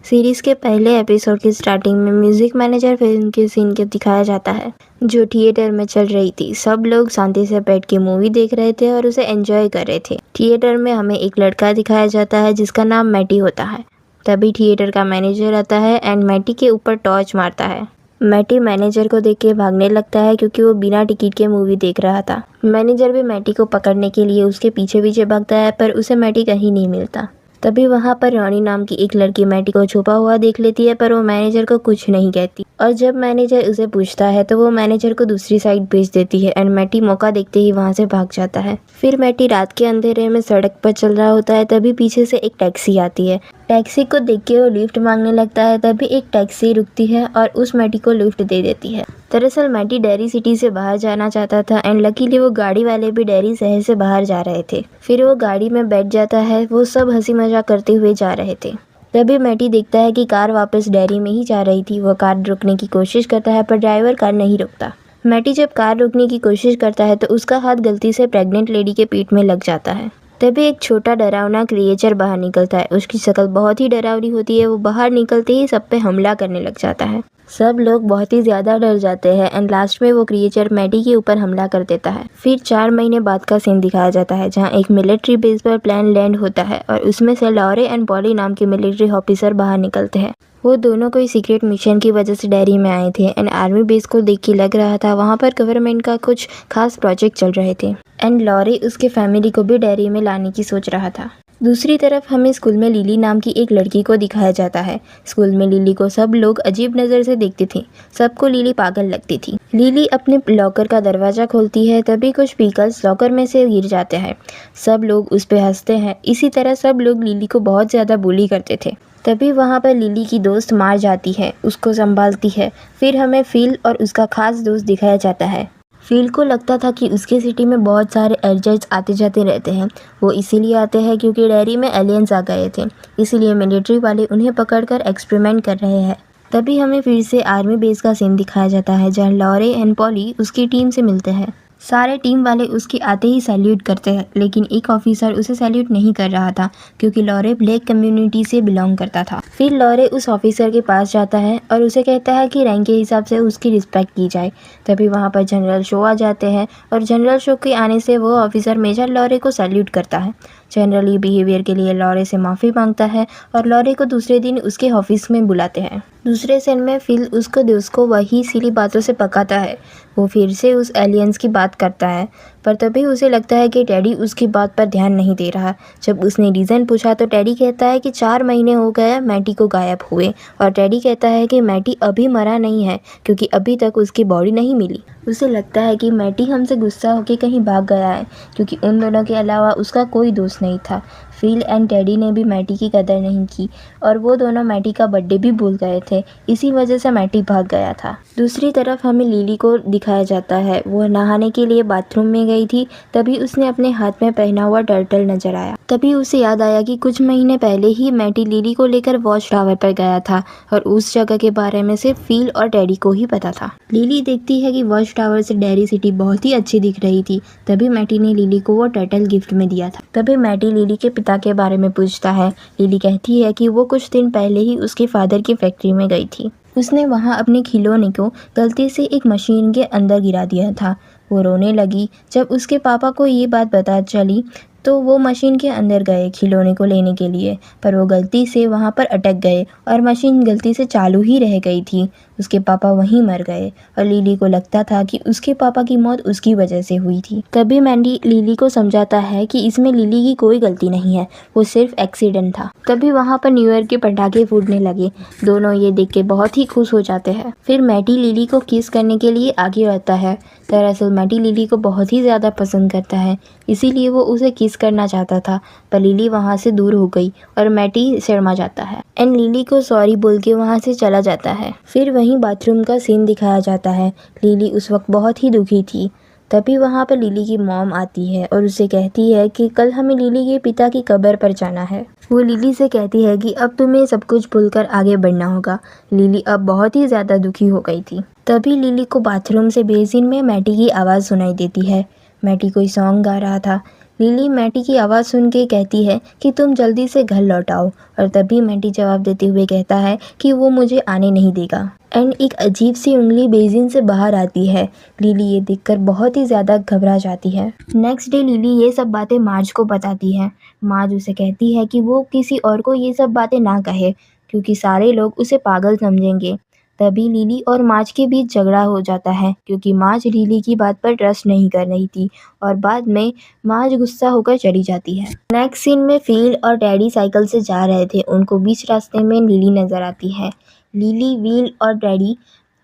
Series के पहले episode की स्टार्टिंग में म्यूजिक मैनेजर फिल्म के सीन को दिखाया जाता है जो थिएटर में चल रही थी। सब लोग शांति से बैठ के मूवी देख रहे थे और उसे एंजॉय कर रहे थे। थिएटर में हमें एक लड़का दिखाया जाता है जिसका नाम मैटी होता है। तभी थिएटर का मैनेजर आता है एंड मैटी के ऊपर टॉर्च मारता है। मैटी मैनेजर को देख के भागने लगता है क्योंकि वो बिना टिकट के मूवी देख रहा था। मैनेजर भी मैटी को पकड़ने के लिए उसके पीछे पीछे भागता है पर उसे मैटी कहीं नहीं मिलता। तभी वहाँ पर रॉनी नाम की एक लड़की मैटी को छुपा हुआ देख लेती है पर वो मैनेजर को कुछ नहीं कहती और जब मैनेजर उसे पूछता है तो वो मैनेजर को दूसरी साइड भेज देती है एंड मैटी मौका देखते ही वहाँ से भाग जाता है। फिर मैटी रात के अंधेरे में सड़क पर चल रहा होता है। तभी पीछे से एक टैक्सी आती है। टैक्सी को देख के वो लिफ्ट मांगने लगता है। तभी एक टैक्सी रुकती है और उस मैटी को लिफ्ट दे देती है। दरअसल मैटी डेरी सिटी से बाहर जाना चाहता था एंड लकीली वो गाड़ी वाले भी डेरी शहर से बाहर जा रहे थे। फिर वो गाड़ी में बैठ जाता है। वो सब हंसी मजाक करते हुए जा रहे थे। तभी मैटी देखता है कि कार वापस डेरी में ही जा रही थी। वो कार रोकने की कोशिश करता है पर ड्राइवर कार नहीं रोकता। मैटी जब कार रोकने की कोशिश करता है तो उसका हाथ गलती से प्रेग्नेंट लेडी के पीठ में लग जाता है। तभी एक छोटा डरावना क्रिएचर बाहर निकलता है। उसकी शक्ल बहुत ही डरावनी होती है। वो बाहर निकलते ही सब पे हमला करने लग जाता है। सब लोग बहुत ही ज्यादा डर जाते हैं एंड लास्ट में वो क्रिएचर मैटी के ऊपर हमला कर देता है। फिर 4 महीने बाद का सीन दिखाया जाता है जहाँ एक मिलिट्री बेस पर प्लेन लैंड होता है और उसमें से लॉरे एंड पॉली नाम के मिलिट्री ऑफिसर बाहर निकलते हैं। वो दोनों कोई सीक्रेट मिशन की वजह से डेरी में आए थे एंड आर्मी बेस को देख के लग रहा था वहाँ पर गवर्नमेंट का कुछ खास प्रोजेक्ट चल रहे थे एंड लॉरे उसके फैमिली को भी डेरी में लाने की सोच रहा था। दूसरी तरफ हमें स्कूल में लिली नाम की एक लड़की को दिखाया जाता है। स्कूल में लिली को सब लोग अजीब नज़र से देखते थे। सबको लिली पागल लगती थी। लिली अपने लॉकर का दरवाज़ा खोलती है। तभी कुछ पीकल्स लॉकर में से गिर जाते हैं। सब लोग उस पर हंसते हैं। इसी तरह सब लोग लिली को बहुत ज़्यादा बुली करते थे। तभी वहाँ पर लिली की दोस्त मार जाती है। उसको संभालती है। फिर हमें फिल और उसका खास दोस्त दिखाया जाता है। फिल को लगता था कि उसके सिटी में बहुत सारे एजेंट्स आते जाते रहते हैं। वो इसीलिए आते हैं क्योंकि डेरी में एलियंस आ गए थे। इसीलिए मिलिट्री वाले उन्हें पकड़कर एक्सपेरिमेंट कर रहे हैं। तभी हमें फिर से आर्मी बेस का सीन दिखाया जाता है जहाँ लॉरे एंड पॉली उसकी टीम से मिलते हैं। सारे टीम वाले उसके आते ही सैल्यूट करते हैं लेकिन एक ऑफिसर उसे सैल्यूट नहीं कर रहा था क्योंकि लॉरे ब्लैक कम्युनिटी से बिलोंग करता था। फिर लॉरे उस ऑफिसर के पास जाता है और उसे कहता है कि रैंक के हिसाब से उसकी रिस्पेक्ट की जाए। तभी वहाँ पर जनरल शो आ जाते हैं और जनरल शो के आने से वो ऑफिसर मेजर लॉरे को सैल्यूट करता है। जनरली बिहेवियर के लिए लॉरे से माफ़ी मांगता है और लॉरे को दूसरे दिन उसके ऑफिस में बुलाते हैं। दूसरे सीन में फिल उसको दोस्त को वही सिली बातों से पकाता है। वो फिर से उस एलियंस की बात करता है पर तभी उसे लगता है कि टेडी उसकी बात पर ध्यान नहीं दे रहा। जब उसने रीज़न पूछा तो टेडी कहता है कि 4 महीने हो गए मैटी को गायब हुए और टेडी कहता है कि मैटी अभी मरा नहीं है क्योंकि अभी तक उसकी बॉडी नहीं मिली। उसे लगता है कि मैटी हमसे गुस्सा होकर कहीं भाग गया है क्योंकि उन दोनों के अलावा उसका कोई दोस्त नहीं था। फिल एंड टेडी ने भी मैटी की कदर नहीं की और वो दोनों मैटी का बर्थडे भी भूल गए थे। इसी वजह से मैटी भाग गया था। दूसरी तरफ हमें लिली को दिखाया जाता है। वो नहाने के लिए बाथरूम में गई थी। तभी उसने अपने हाथ में पहना हुआ टर्टल नजर आया। तभी उसे याद आया कि कुछ महीने पहले ही मैटी लिली को लेकर वॉच टावर पर गया था और उस जगह के बारे में सिर्फ फिल और टेडी को ही पता था। लिली देखती है कि वॉच टावर से डेरी सिटी बहुत ही अच्छी दिख रही थी। तभी मैटी ने लिली को वो टर्टल गिफ्ट में दिया था। तभी मैटी लिली के पिता के बारे में पूछता है। लिली कहती है कि वो कुछ दिन पहले ही उसके फादर की फैक्ट्री में गई थी। उसने वहाँ अपने खिलौने को गलती से एक मशीन के अंदर गिरा दिया था। वो रोने लगी। जब उसके पापा को ये बात पता चली तो वो मशीन के अंदर गए खिलौने को लेने के लिए पर वो गलती से वहाँ पर अटक गए और मशीन गलती से चालू ही रह गई थी। उसके पापा वहीं मर गए और लिली को लगता था कि उसके पापा की मौत उसकी वजह से हुई थी। तभी मैंडी लिली को समझाता है कि इसमें लिली की कोई गलती नहीं है, वो सिर्फ एक्सीडेंट था। तभी वहाँ पर न्यू ईयर के पटाखे फूटने लगे। दोनों ये देख के बहुत ही खुश हो जाते हैं। फिर मैटी लिली को किस करने के लिए आगे रहता है। दरअसल मैटी लिली को बहुत ही ज़्यादा पसंद करता है इसीलिए वो उसे किस करना चाहता था पर लिली वहाँ से दूर हो गई और मैटी शर्मा जाता है एंड लिली को सॉरी बोल के वहाँ से चला जाता है। फिर वहीं बाथरूम का सीन दिखाया जाता है। लिली उस वक्त बहुत ही दुखी थी। तभी वहाँ पर लिली की मॉम आती है और उसे कहती है कि कल हमें लिली के पिता की कब्र पर जाना है। वो लिली से कहती है कि अब तुम्हें सब कुछ भूलकर आगे बढ़ना होगा। लिली अब बहुत ही ज़्यादा दुखी हो गई थी। तभी लिली को बाथरूम से बेसिन में मैटी की आवाज़ सुनाई देती है। मैटी कोई सॉन्ग गा रहा था। लिली मैटी की आवाज़ सुन के कहती है कि तुम जल्दी से घर लौट आओ, और तभी मैटी जवाब देते हुए कहता है कि वो मुझे आने नहीं देगा। एंड एक अजीब सी उंगली बेसिन से बाहर आती है। लिली ये देखकर बहुत ही ज़्यादा घबरा जाती है। नेक्स्ट डे लिली ये सब बातें मार्ज को बताती है। मार्ज उसे कहती है कि वो किसी और को ये सब बातें ना कहे, क्योंकि सारे लोग उसे पागल समझेंगे। तभी लिली और मार्ज के बीच झगड़ा हो जाता है, क्योंकि मार्ज लिली की बात पर ट्रस्ट नहीं कर रही थी, और बाद में मार्ज गुस्सा होकर चली जाती है। नेक्स्ट सीन में फ़ील और डैडी साइकिल से जा रहे थे। उनको बीच रास्ते में लिली नज़र आती है। लिली, वील और डैडी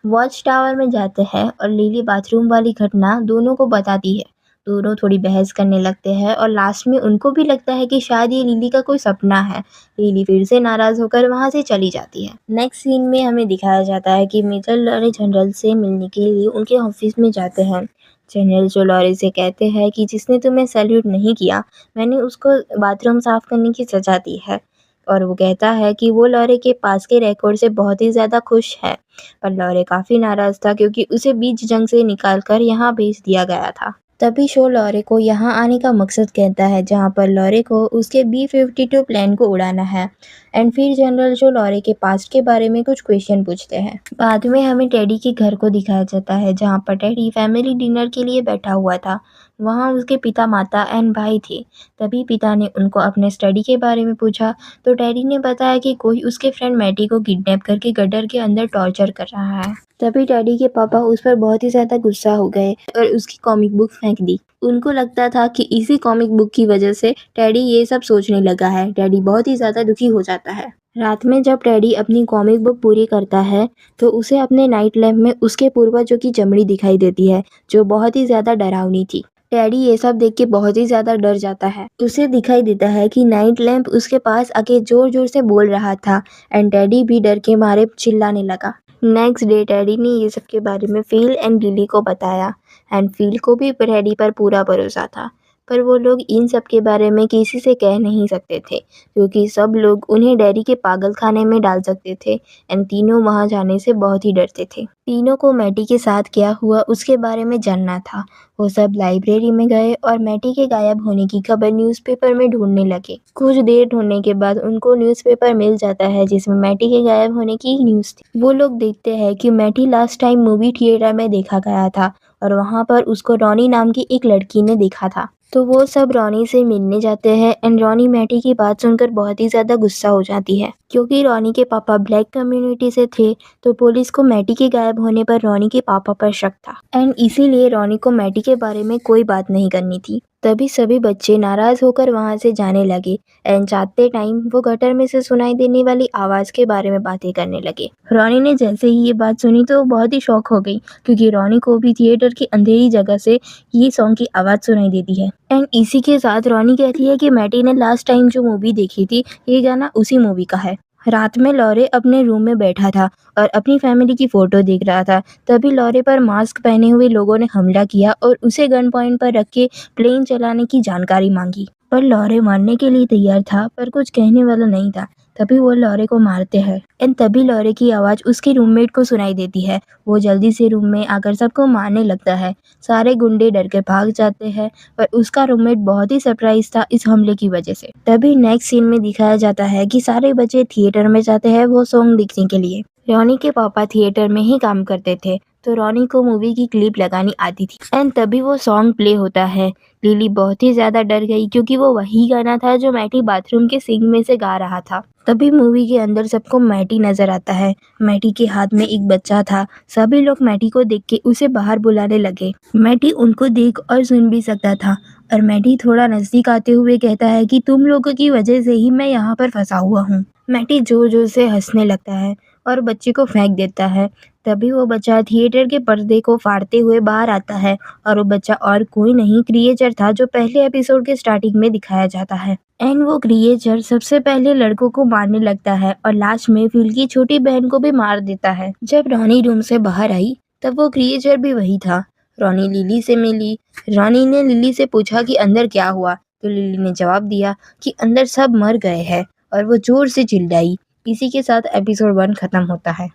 वॉच टावर में जाते हैं और लिली बाथरूम वाली घटना दोनों को बताती है। दोनों थोड़ी बहस करने लगते हैं और लास्ट में उनको भी लगता है कि शायद ये लिली का कोई सपना है। लिली फिर से नाराज़ होकर वहाँ से चली जाती है। नेक्स्ट सीन में हमें दिखाया जाता है कि मेजर लॉरे जनरल से मिलने के लिए उनके ऑफिस में जाते हैं। जनरल जो लॉरे से कहते हैं कि जिसने तुम्हें सैल्यूट नहीं किया, मैंने उसको बाथरूम साफ करने की सज़ा दी है। और वो कहता है कि वो लॉरे के पास के रिकॉर्ड से बहुत ही ज़्यादा खुश है, पर लॉरे काफ़ी नाराज़ था क्योंकि उसे बीच जंग से निकाल कर यहाँ भेज दिया गया था। तभी शो लॉरे को यहाँ आने का मकसद कहता है, जहाँ पर लॉरे को उसके B-52 प्लेन को उड़ाना है। एंड फिर जनरल शो लॉरे के पास्ट के बारे में कुछ क्वेश्चन पूछते हैं। बाद में हमें टेडी के घर को दिखाया जाता है, जहाँ पर टेडी फैमिली डिनर के लिए बैठा हुआ था। वहाँ उसके पिता, माता एंड भाई थे। तभी पिता ने उनको अपने स्टडी के बारे में पूछा, तो टेडी ने बताया कि कोई उसके फ्रेंड मैटी को किडनैप करके गटर के अंदर टॉर्चर कर रहा है। तभी टेडी के पापा उस पर बहुत ही ज़्यादा गुस्सा हो गए और उसकी कॉमिक बुक फेंक दी। उनको लगता था कि इसी कॉमिक बुक की वजह से टेडी ये सब सोचने लगा है। टेडी बहुत ही ज़्यादा दुखी हो जाता है। रात में जब टेडी अपनी कॉमिक बुक पूरी करता है, तो उसे अपने नाइट लैम्प में उसके पूर्वजों की चमड़ी दिखाई देती है, जो बहुत ही ज़्यादा डरावनी थी। टेडी ये सब देख के बहुत ही ज़्यादा डर जाता है। उसे दिखाई देता है कि नाइट लैम्प उसके पास आके ज़ोर-ज़ोर से बोल रहा था, एंड टेडी भी डर के मारे चिल्लाने लगा। नेक्स्ट डे टेडी ने ये सब के बारे में फ़ील एंड लिली को बताया, एंड फ़ील को भी टेडी पर पूरा भरोसा था। पर वो लोग इन सब के बारे में किसी से कह नहीं सकते थे, क्योंकि सब लोग उन्हें डैडी के पागल खाने में डाल सकते थे, एंड तीनों वहाँ जाने से बहुत ही डरते थे। तीनों को मैटी के साथ क्या हुआ उसके बारे में जानना था। वो सब लाइब्रेरी में गए और मैटी के गायब होने की खबर न्यूज़पेपर में ढूंढने लगे। कुछ देर ढूंढने के बाद उनको न्यूज़पेपर मिल जाता है, जिसमें मैटी के गायब होने की न्यूज़ थी। वो लोग देखते हैं कि मैटी लास्ट टाइम मूवी थिएटर में देखा गया था, और वहाँ पर उसको रॉनी नाम की एक लड़की ने देखा था। तो वो सब रॉनी से मिलने जाते हैं, एंड रॉनी मैटी की बात सुनकर बहुत ही ज़्यादा गुस्सा हो जाती है, क्योंकि रॉनी के पापा ब्लैक कम्युनिटी से थे। तो पुलिस को मैटी के गायब होने पर रॉनी के पापा पर शक था, एंड इसीलिए रॉनी को मैटी के बारे में कोई बात नहीं करनी थी। तभी सभी बच्चे नाराज़ होकर वहाँ से जाने लगे, एंड जाते टाइम वो गटर में से सुनाई देने वाली आवाज़ के बारे में बातें करने लगे। रॉनी ने जैसे ही ये बात सुनी तो वो बहुत ही शॉक हो गई, क्योंकि रॉनी को भी थिएटर की अंधेरी जगह से ये सॉन्ग की आवाज़ सुनाई देती है। एंड इसी के साथ रॉनी कहती है कि मैटी ने लास्ट टाइम जो मूवी देखी थी, ये गाना उसी मूवी का है। रात में लॉरे अपने रूम में बैठा था और अपनी फैमिली की फ़ोटो देख रहा था। तभी लॉरे पर मास्क पहने हुए लोगों ने हमला किया और उसे गन पॉइंट पर रख के प्लेन चलाने की जानकारी मांगी। पर लॉरे मारने के लिए तैयार था, पर कुछ कहने वाला नहीं था। तभी वो लॉरे को मारते हैं, एंड तभी लॉरे की आवाज़ उसके रूममेट को सुनाई देती है। वो जल्दी से रूम में आकर सबको मारने लगता है। सारे गुंडे डर के भाग जाते हैं, पर उसका रूममेट बहुत ही सरप्राइज था इस हमले की वजह से। तभी नेक्स्ट सीन में दिखाया जाता है कि सारे बच्चे थिएटर में जाते हैं वो सॉन्ग देखने के लिए। रॉनी के पापा थिएटर में ही काम करते थे, तो रॉनी को मूवी की क्लिप लगानी आती थी, एंड तभी वो सॉन्ग प्ले होता है। लिली बहुत ही ज़्यादा डर गई, क्योंकि वो वही गाना था जो मैटी बाथरूम के सिंक में से गा रहा था। तभी मूवी के अंदर सबको मैटी नजर आता है। मैटी के हाथ में एक बच्चा था। सभी लोग मैटी को देख के उसे बाहर बुलाने लगे। मैटी उनको देख और सुन भी सकता था, और मैटी थोड़ा नजदीक आते हुए कहता है कि तुम लोगों की वजह से ही मैं यहाँ पर फंसा हुआ हूँ। मैटी जोर जोर से हंसने लगता है और बच्चे को फेंक देता है। तभी वो बच्चा थिएटर के पर्दे को फाड़ते हुए बाहर आता है, और वो बच्चा और कोई नहीं क्रिएचर था जो पहले एपिसोड के स्टार्टिंग में दिखाया जाता है। एंड वो क्रिएचर सबसे पहले लड़कों को मारने लगता है और लास्ट में फिल की छोटी बहन को भी मार देता है। जब रॉनी रूम से बाहर आई, तब वो क्रिएचर भी वही था। रॉनी लिली से मिली। रॉनी ने लिली से पूछा कि अंदर क्या हुआ, तो लिली ने जवाब दिया कि अंदर सब मर गए हैं, और वो जोर से चिल्लाई। इसी के साथ एपिसोड 1 खत्म होता है।